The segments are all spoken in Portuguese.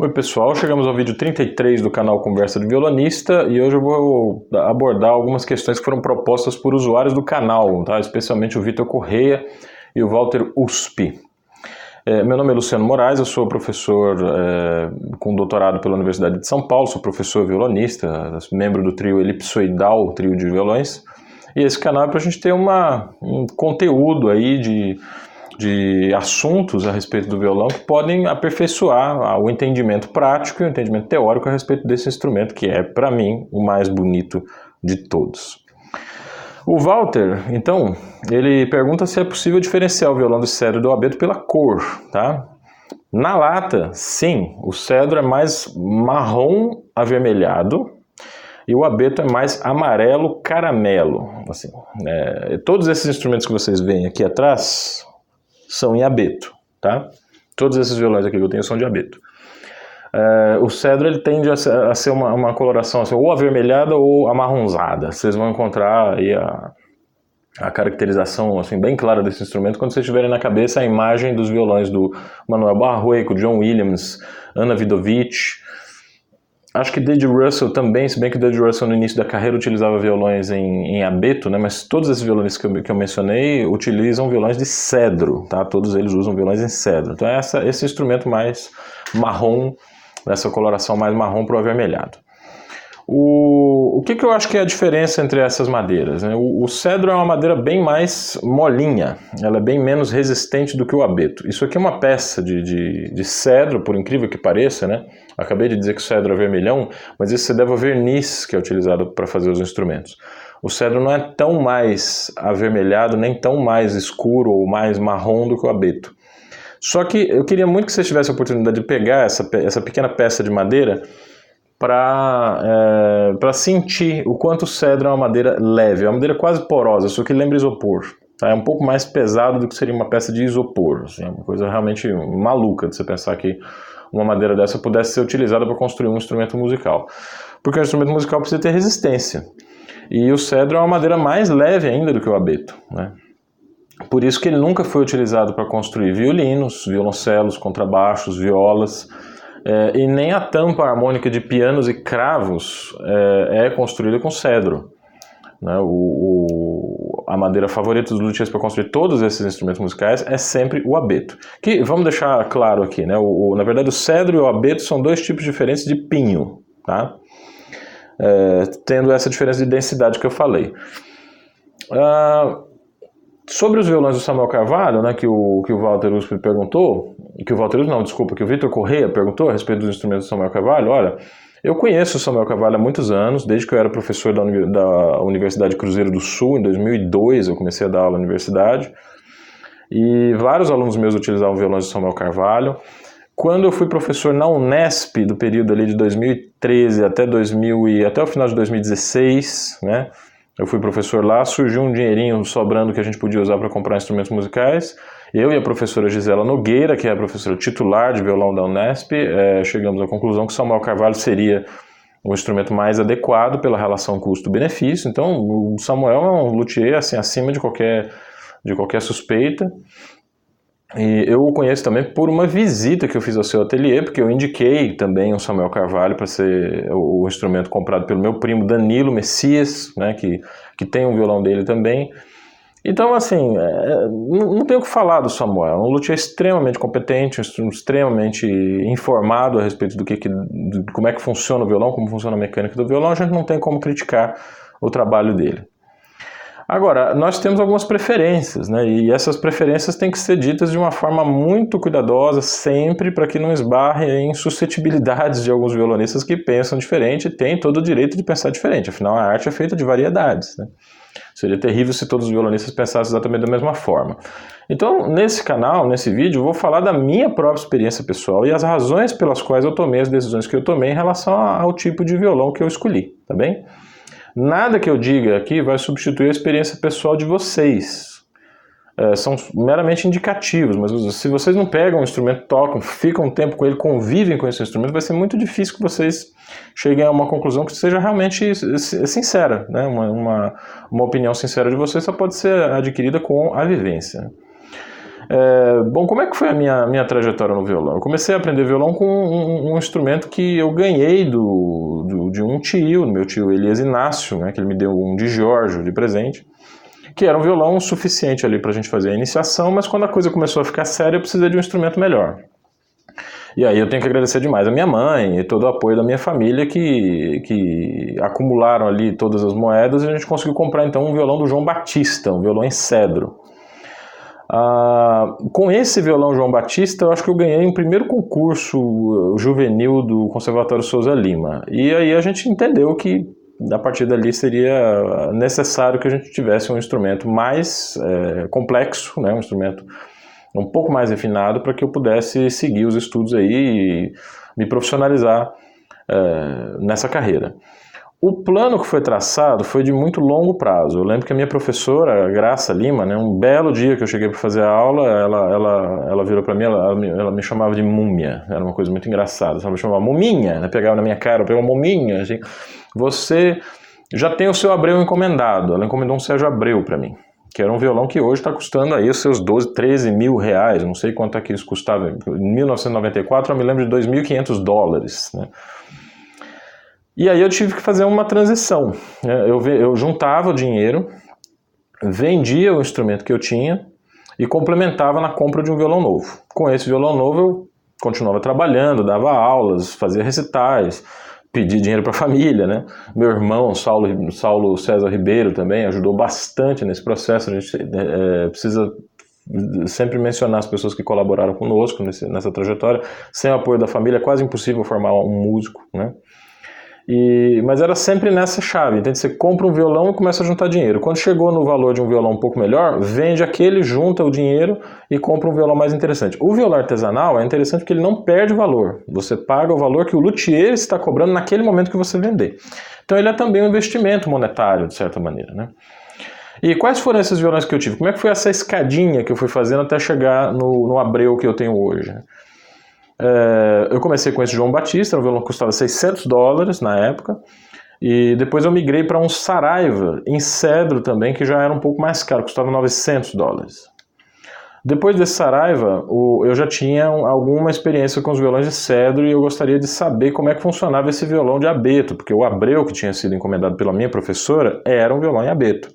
Oi pessoal, chegamos ao vídeo 33 do canal Conversa de Violonista e hoje eu vou abordar algumas questões que foram propostas por usuários do canal, tá? Especialmente o Vitor Correia e o Walter Uspi. Meu nome é Luciano Moraes, eu sou professor com doutorado pela Universidade de São Paulo, sou professor violonista, membro do trio Elipsoidal, trio de violões, e esse canal é para a gente ter um conteúdo aí de assuntos a respeito do violão que podem aperfeiçoar o entendimento prático e o entendimento teórico a respeito desse instrumento que é, para mim, o mais bonito de todos. O Walter, então, ele pergunta se é possível diferenciar o violão de cedro do abeto pela cor, tá? Na lata, sim, o cedro é mais marrom avermelhado e o abeto é mais amarelo caramelo. Assim, todos esses instrumentos que vocês veem aqui atrás são em abeto, tá? Todos esses violões aqui que eu tenho são de abeto. O cedro ele tende a ser uma coloração assim, ou avermelhada ou amarronzada. Vocês vão encontrar aí a caracterização assim, bem clara desse instrumento quando vocês tiverem na cabeça a imagem dos violões do Manuel Barrueco, John Williams, Anna Vidovich. Acho que Dede Russell também, se bem que Dede Russell no início da carreira utilizava violões em abeto, né? Mas todos esses violonistas que eu mencionei utilizam violões de cedro, tá? Todos eles usam violões em cedro. Então é esse instrumento mais marrom, essa coloração mais marrom para o avermelhado. O que eu acho que é a diferença entre essas madeiras, né? O cedro é uma madeira bem mais molinha, ela é bem menos resistente do que o abeto. Isso aqui é uma peça de cedro, por incrível que pareça, né? Acabei de dizer que o cedro é vermelhão, mas isso se deve ao verniz que é utilizado para fazer os instrumentos. O cedro não é tão mais avermelhado, nem tão mais escuro ou mais marrom do que o abeto. Só que eu queria muito que vocês tivessem a oportunidade de pegar essa pequena peça de madeira para sentir o quanto o cedro é uma madeira leve, é uma madeira quase porosa, só que lembra isopor. Tá? É um pouco mais pesado do que seria uma peça de isopor. Assim, é uma coisa realmente maluca de você pensar que uma madeira dessa pudesse ser utilizada para construir um instrumento musical. Porque o instrumento musical precisa ter resistência. E o cedro é uma madeira mais leve ainda do que o abeto, né? Por isso que ele nunca foi utilizado para construir violinos, violoncelos, contrabaixos, violas, e nem a tampa harmônica de pianos e cravos é construída com cedro. Né? A madeira favorita dos luthiers para construir todos esses instrumentos musicais é sempre o abeto. Que, vamos deixar claro aqui, né? Na verdade o cedro e o abeto são dois tipos diferentes de pinho, tá? Tendo essa diferença de densidade que eu falei. Sobre os violões do Samuel Carvalho, né, que o Walter Uspi perguntou, que o Vitor Correia perguntou a respeito dos instrumentos do Samuel Carvalho, olha, eu conheço o Samuel Carvalho há muitos anos, desde que eu era professor da Universidade Cruzeiro do Sul, em 2002 eu comecei a dar aula na universidade, e vários alunos meus utilizavam violões do Samuel Carvalho. Quando eu fui professor na Unesp, do período ali de 2013 até o final de 2016, né, eu fui professor lá, surgiu um dinheirinho sobrando que a gente podia usar para comprar instrumentos musicais. Eu e a professora Gisela Nogueira, que é a professora titular de violão da Unesp, chegamos à conclusão que Samuel Carvalho seria o instrumento mais adequado pela relação custo-benefício. Então, o Samuel é um luthier assim, acima de qualquer suspeita. E eu o conheço também por uma visita que eu fiz ao seu ateliê, porque eu indiquei também o Samuel Carvalho para ser o instrumento comprado pelo meu primo Danilo Messias, né, que tem um violão dele também. Então, assim, não tenho o que falar do Samuel. É um luthier extremamente competente, extremamente informado a respeito de como é que funciona o violão, como funciona a mecânica do violão. A gente não tem como criticar o trabalho dele. Agora, nós temos algumas preferências, né? E essas preferências têm que ser ditas de uma forma muito cuidadosa, sempre para que não esbarre em suscetibilidades de alguns violonistas que pensam diferente e têm todo o direito de pensar diferente. Afinal, a arte é feita de variedades, né? Seria terrível se todos os violonistas pensassem exatamente da mesma forma. Então, nesse canal, nesse vídeo, eu vou falar da minha própria experiência pessoal e as razões pelas quais eu tomei as decisões que eu tomei em relação ao tipo de violão que eu escolhi, tá bem? Nada que eu diga aqui vai substituir a experiência pessoal de vocês. São meramente indicativos, mas se vocês não pegam o instrumento, tocam, ficam um tempo com ele, convivem com esse instrumento, vai ser muito difícil que vocês cheguem a uma conclusão que seja realmente sincera, né? Uma opinião sincera de vocês só pode ser adquirida com a vivência. Bom, como é que foi a minha trajetória no violão? Eu comecei a aprender violão com um instrumento que eu ganhei de um tio, meu tio Elias Inácio, né, que ele me deu um de Giorgio de presente, que era um violão suficiente ali para a gente fazer a iniciação, mas quando a coisa começou a ficar séria, eu precisei de um instrumento melhor. E aí eu tenho que agradecer demais a minha mãe e todo o apoio da minha família que acumularam ali todas as moedas e a gente conseguiu comprar então um violão do João Batista, um violão em cedro. Com esse violão João Batista, eu acho que eu ganhei um primeiro concurso juvenil do Conservatório Souza Lima. E aí a gente entendeu que a partir dali seria necessário que a gente tivesse um instrumento mais complexo, né, um instrumento um pouco mais refinado para que eu pudesse seguir os estudos aí e me profissionalizar nessa carreira. O plano que foi traçado foi de muito longo prazo. Eu lembro que a minha professora, Graça Lima, né, um belo dia que eu cheguei para fazer a aula, ela virou para mim, ela me chamava de múmia, era uma coisa muito engraçada. Ela me chamava muminha, né, pegava na minha cara, pegava muminha, assim, você já tem o seu Abreu encomendado. Ela encomendou um Sérgio Abreu para mim, que era um violão que hoje está custando aí os seus 12, 13 mil reais, não sei quanto é que eles custavam. Em 1994 eu me lembro de $2.500, né? E aí eu tive que fazer uma transição. Eu juntava o dinheiro, vendia o instrumento que eu tinha e complementava na compra de um violão novo. Com esse violão novo eu continuava trabalhando, dava aulas, fazia recitais, pedia dinheiro para a família, né? Meu irmão, Saulo César Ribeiro, também ajudou bastante nesse processo. A gente precisa sempre mencionar as pessoas que colaboraram conosco nessa trajetória. Sem o apoio da família é quase impossível formar um músico, né? Mas era sempre nessa chave, então você compra um violão e começa a juntar dinheiro. Quando chegou no valor de um violão um pouco melhor, vende aquele, junta o dinheiro e compra um violão mais interessante. O violão artesanal é interessante porque ele não perde valor. Você paga o valor que o luthier está cobrando naquele momento que você vender. Então ele é também um investimento monetário, de certa maneira, né? E quais foram esses violões que eu tive? Como é que foi essa escadinha que eu fui fazendo até chegar no Abreu que eu tenho hoje? Eu comecei com esse João Batista, um violão que custava $600 na época, e depois eu migrei para um Saraiva em cedro também, que já era um pouco mais caro, custava $900. Depois desse Saraiva, eu já tinha alguma experiência com os violões de cedro e eu gostaria de saber como é que funcionava esse violão de abeto, porque o Abreu, que tinha sido encomendado pela minha professora, era um violão em abeto.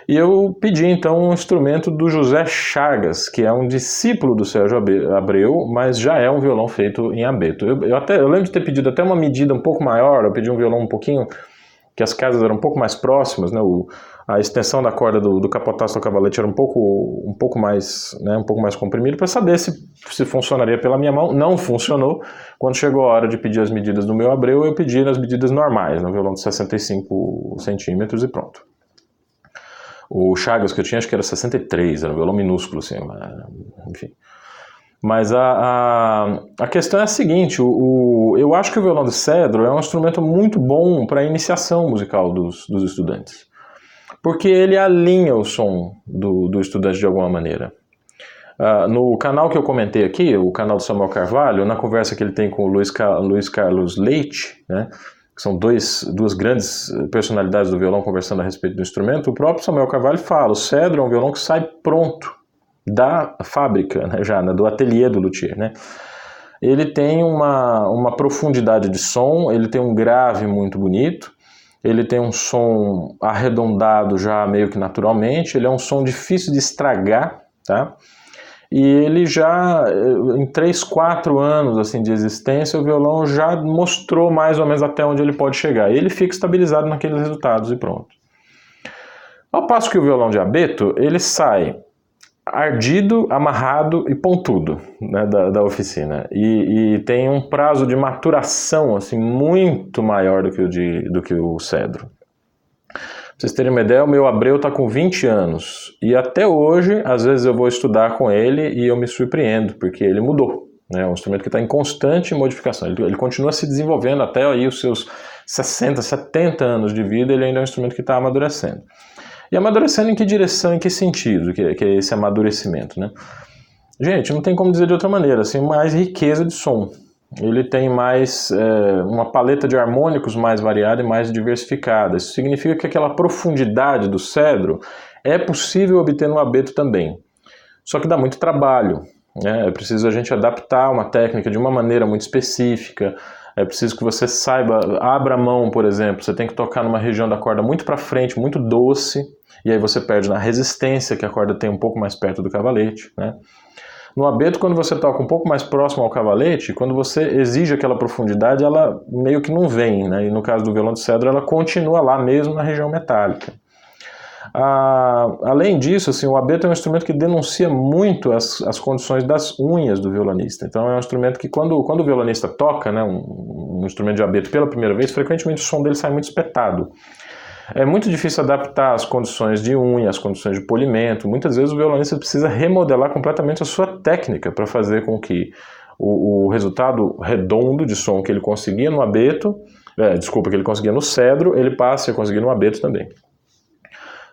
E eu pedi então um instrumento do José Chagas, que é um discípulo do Sérgio Abreu, mas já é um violão feito em abeto. Eu lembro de ter pedido até uma medida um pouco maior, eu pedi um violão um pouquinho, que as casas eram um pouco mais próximas, né? A extensão da corda do capotaço do cavalete era um pouco mais, né, um pouco mais comprimido, para saber se funcionaria pela minha mão. Não funcionou. Quando chegou a hora de pedir as medidas do meu Abreu, eu pedi as medidas normais, no violão de 65 centímetros e pronto. O Chagas que eu tinha, acho que era 63, era um violão minúsculo, assim, enfim. Mas a questão é a seguinte, eu acho que o violão de cedro é um instrumento muito bom para a iniciação musical dos estudantes, porque ele alinha o som do estudante de alguma maneira. No canal que eu comentei aqui, o canal do Samuel Carvalho, na conversa que ele tem com o Luiz Carlos Leite, né, que são duas grandes personalidades do violão conversando a respeito do instrumento, o próprio Samuel Carvalho fala, o cedro é um violão que sai pronto da fábrica, né, já, né, do ateliê do luthier, né? Ele tem uma profundidade de som, ele tem um grave muito bonito, ele tem um som arredondado já meio que naturalmente, ele é um som difícil de estragar, tá? E ele já, em 3, 4 anos assim, de existência, o violão já mostrou mais ou menos até onde ele pode chegar. E ele fica estabilizado naqueles resultados e pronto. Ao passo que o violão de abeto, ele sai ardido, amarrado e pontudo, né, da oficina. E tem um prazo de maturação assim, muito maior do que o cedro. Pra vocês terem uma ideia, o meu Abreu está com 20 anos e até hoje, às vezes eu vou estudar com ele e eu me surpreendo, porque ele mudou. É um instrumento que está em constante modificação, ele continua se desenvolvendo até aí os seus 60, 70 anos de vida, ele ainda é um instrumento que está amadurecendo. E amadurecendo em que direção, em que sentido, que é esse amadurecimento, né? Gente, não tem como dizer de outra maneira, assim, mais riqueza de som. Ele tem mais uma paleta de harmônicos mais variada e mais diversificada. Isso significa que aquela profundidade do cedro é possível obter no abeto também. Só que dá muito trabalho, né? É preciso a gente adaptar uma técnica de uma maneira muito específica, é preciso que você saiba, abra a mão, por exemplo, você tem que tocar numa região da corda muito para frente, muito doce, e aí você perde na resistência que a corda tem um pouco mais perto do cavalete, né? No abeto, quando você toca um pouco mais próximo ao cavalete, quando você exige aquela profundidade, ela meio que não vem, né? E no caso do violão de cedro, ela continua lá mesmo na região metálica. Além disso, assim, o abeto é um instrumento que denuncia muito as condições das unhas do violonista. Então é um instrumento que quando o violonista toca, né, um instrumento de abeto pela primeira vez, frequentemente o som dele sai muito espetado. É muito difícil adaptar as condições de unha, as condições de polimento. Muitas vezes o violonista precisa remodelar completamente a sua técnica para fazer com que o resultado redondo de som que ele conseguia no abeto, que ele conseguia no cedro, ele passe a conseguir no abeto também.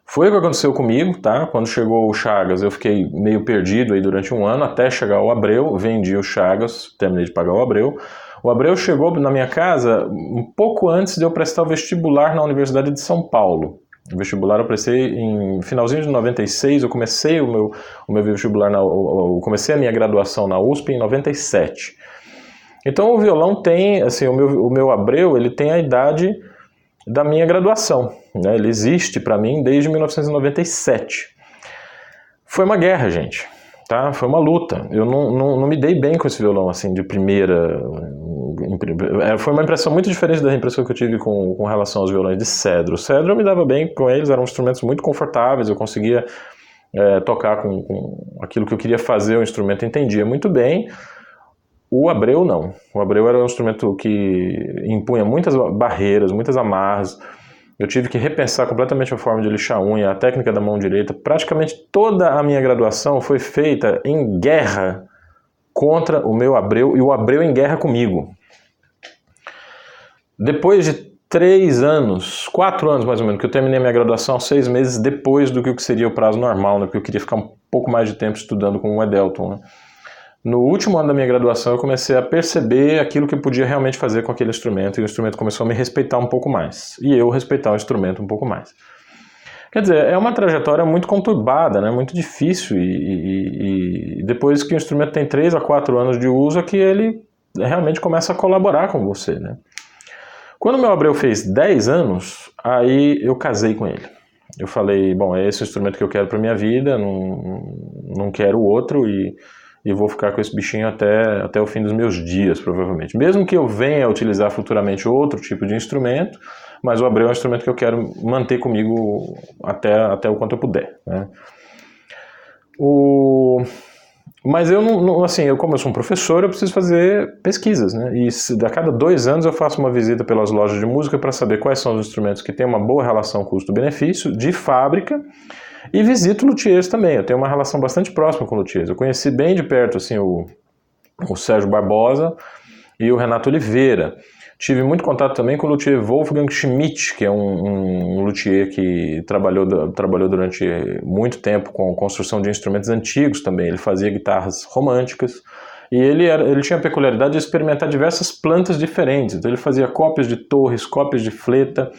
Foi o que aconteceu comigo, tá? Quando chegou o Chagas, eu fiquei meio perdido aí durante um ano, até chegar o Abreu, vendi o Chagas, terminei de pagar o Abreu. O Abreu chegou na minha casa um pouco antes de eu prestar o vestibular na Universidade de São Paulo. O vestibular eu prestei em finalzinho de 96, eu comecei o meu vestibular, eu comecei a minha graduação na USP em 97. Então o violão tem, assim, o meu Abreu, ele tem a idade da minha graduação, né? Ele existe para mim desde 1997. Foi uma guerra, gente, tá? Foi uma luta. Eu não me dei bem com esse violão, assim, de primeira. Foi uma impressão muito diferente da impressão que eu tive com relação aos violões de cedro. O cedro eu me dava bem com eles, eram instrumentos muito confortáveis, eu conseguia tocar com aquilo que eu queria fazer, o instrumento entendia muito bem. O Abreu não. O Abreu era um instrumento que impunha muitas barreiras, muitas amarras. Eu tive que repensar completamente a forma de lixar a unha, a técnica da mão direita. Praticamente toda a minha graduação foi feita em guerra contra o meu Abreu e o Abreu em guerra comigo. Depois de 3 anos, 4 anos mais ou menos, que eu terminei minha graduação, 6 meses depois do que seria o prazo normal, né, porque eu queria ficar um pouco mais de tempo estudando com o Edelton, né? No último ano da minha graduação eu comecei a perceber aquilo que eu podia realmente fazer com aquele instrumento e o instrumento começou a me respeitar um pouco mais e eu respeitar o instrumento um pouco mais. Quer dizer, é uma trajetória muito conturbada, né? Muito difícil e depois que o instrumento tem 3 a 4 anos de uso é que ele realmente começa a colaborar com você, né? Quando o meu Abreu fez 10 anos, aí eu casei com ele. Eu falei, bom, é esse o instrumento que eu quero para minha vida, não quero outro e vou ficar com esse bichinho até o fim dos meus dias, provavelmente. Mesmo que eu venha a utilizar futuramente outro tipo de instrumento, mas o Abreu é um instrumento que eu quero manter comigo até o quanto eu puder, né? Mas eu não, assim, como eu sou um professor, eu preciso fazer pesquisas, né? E a cada 2 anos eu faço uma visita pelas lojas de música para saber quais são os instrumentos que têm uma boa relação custo-benefício de fábrica. E visito luthiers também, eu tenho uma relação bastante próxima com luthiers. Eu conheci bem de perto assim, o Sérgio Barbosa e o Renato Oliveira. Tive muito contato também com o luthier Wolfgang Schmidt, que é um luthier que trabalhou durante muito tempo com construção de instrumentos antigos também. Ele fazia guitarras românticas e ele tinha a peculiaridade de experimentar diversas plantas diferentes. Então ele fazia cópias de torres, cópias de fleta.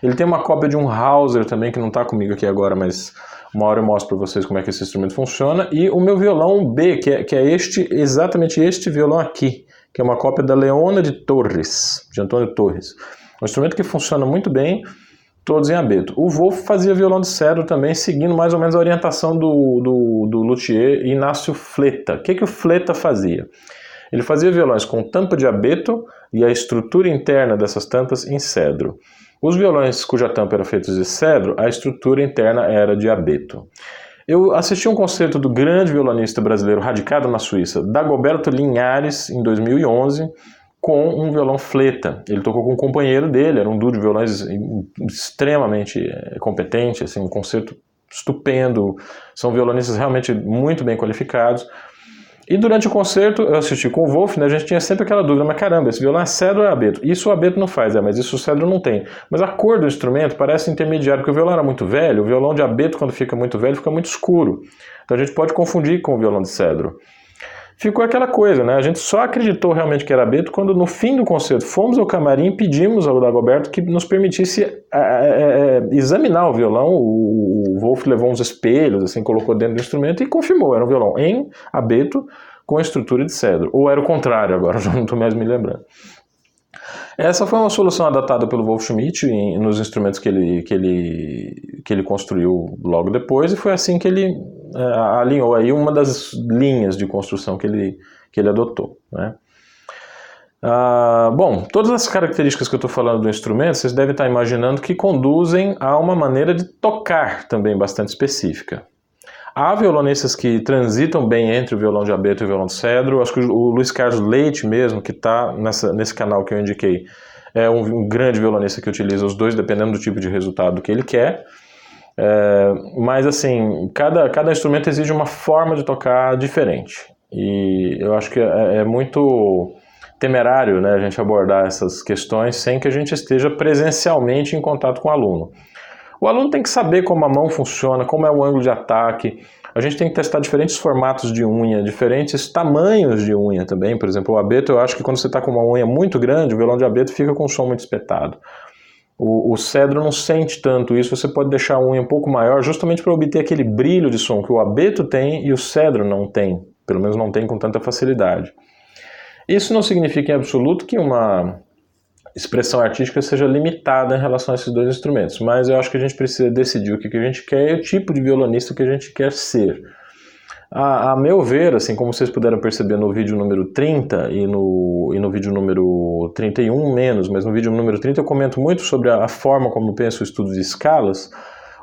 Ele tem uma cópia de um Hauser também, que não está comigo aqui agora, mas uma hora eu mostro para vocês como é que esse instrumento funciona. E o meu violão B, que é exatamente este violão aqui, que é uma cópia da Leona de Torres, de Antônio Torres. Um instrumento que funciona muito bem, todos em abeto. O Wolf fazia violão de cedro também, seguindo mais ou menos a orientação do luthier Inácio Fleta. O que o Fleta fazia? Ele fazia violões com tampa de abeto e a estrutura interna dessas tampas em cedro. Os violões cuja tampa era feita de cedro, a estrutura interna era de abeto. Eu assisti um concerto do grande violonista brasileiro radicado na Suíça, Dagoberto Linhares, em 2011, com um violão fleta. Ele tocou com um companheiro dele, era um duo de violões extremamente competente, assim, um concerto estupendo, são violonistas realmente muito bem qualificados. E durante o concerto, eu assisti com o Wolf, né, a gente tinha sempre aquela dúvida, mas caramba, esse violão é cedro ou é abeto? Isso o abeto não faz, mas isso o cedro não tem. Mas a cor do instrumento parece intermediário, porque o violão era muito velho, o violão de abeto, quando fica muito velho, fica muito escuro. Então a gente pode confundir com o violão de cedro. ficou aquela coisa, né? A gente só acreditou realmente que era abeto quando no fim do concerto fomos ao camarim e pedimos ao Dagoberto que nos permitisse examinar o violão. O Wolf levou uns espelhos, assim, colocou dentro do instrumento e confirmou, era um violão em abeto com estrutura de cedro. Ou era o contrário agora, já não estou mais me lembrando. Essa foi uma solução adotada pelo Wolf Schmidt nos instrumentos que ele construiu logo depois, e foi assim que ele alinhou aí uma das linhas de construção que ele adotou, né? Bom, todas as características que eu estou falando do instrumento, vocês devem estar imaginando que conduzem a uma maneira de tocar também bastante específica. Há violonistas que transitam bem entre o violão de abeto e o violão de cedro. Acho que o Luiz Carlos Leite mesmo, que está nesse canal que eu indiquei, é um grande violonista que utiliza os dois, dependendo do tipo de resultado que ele quer. Mas assim, cada instrumento exige uma forma de tocar diferente. E eu acho que é muito temerário, né, a gente abordar essas questões sem que a gente esteja presencialmente em contato com o aluno. O aluno tem que saber como a mão funciona, como é o ângulo de ataque. A gente tem que testar diferentes formatos de unha, diferentes tamanhos de unha também. Por exemplo, o abeto, eu acho que quando você está com uma unha muito grande, o violão de abeto fica com um som muito espetado. O cedro não sente tanto isso, você pode deixar a unha um pouco maior justamente para obter aquele brilho de som que o abeto tem e o cedro não tem. Pelo menos não tem com tanta facilidade. Isso não significa em absoluto que uma expressão artística seja limitada em relação a esses dois instrumentos, mas eu acho que a gente precisa decidir o que a gente quer e o tipo de violonista que a gente quer ser. A meu ver, assim como vocês puderam perceber no vídeo número 30 e no vídeo número 31 menos, mas no vídeo número 30 eu comento muito sobre a forma como eu penso o estudo de escalas,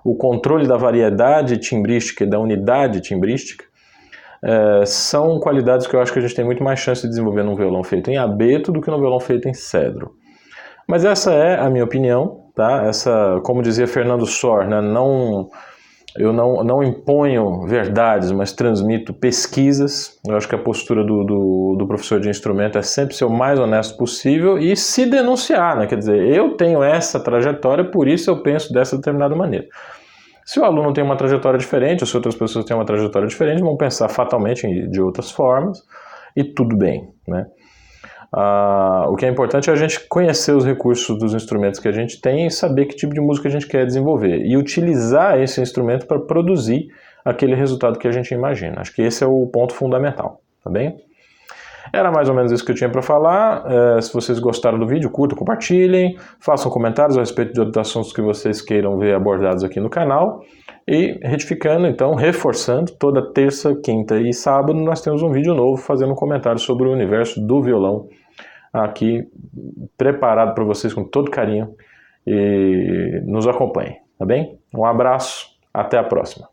o controle da variedade timbrística e da unidade timbrística. São qualidades que eu acho que a gente tem muito mais chance de desenvolver num violão feito em abeto do que num violão feito em cedro. Mas essa é a minha opinião, tá? Como dizia Fernando Sor, né? Eu não imponho verdades, mas transmito pesquisas. Eu acho que a postura do professor de instrumento é sempre ser o mais honesto possível e se denunciar, né? Quer dizer, eu tenho essa trajetória, por isso eu penso dessa determinada maneira. Se o aluno tem uma trajetória diferente, ou se outras pessoas têm uma trajetória diferente, vão pensar fatalmente de outras formas e tudo bem, né? O que é importante é a gente conhecer os recursos dos instrumentos que a gente tem e saber que tipo de música a gente quer desenvolver e utilizar esse instrumento para produzir aquele resultado que a gente imagina. Acho que esse é o ponto fundamental, tá bem? Era mais ou menos isso que eu tinha para falar. Se vocês gostaram do vídeo, curtam, compartilhem, façam comentários a respeito de outros assuntos que vocês queiram ver abordados aqui no canal. E retificando, então, reforçando, toda terça, quinta e sábado nós temos um vídeo novo fazendo um comentário sobre o universo do violão aqui, preparado para vocês com todo carinho, e nos acompanhem, tá bem? Um abraço, até a próxima.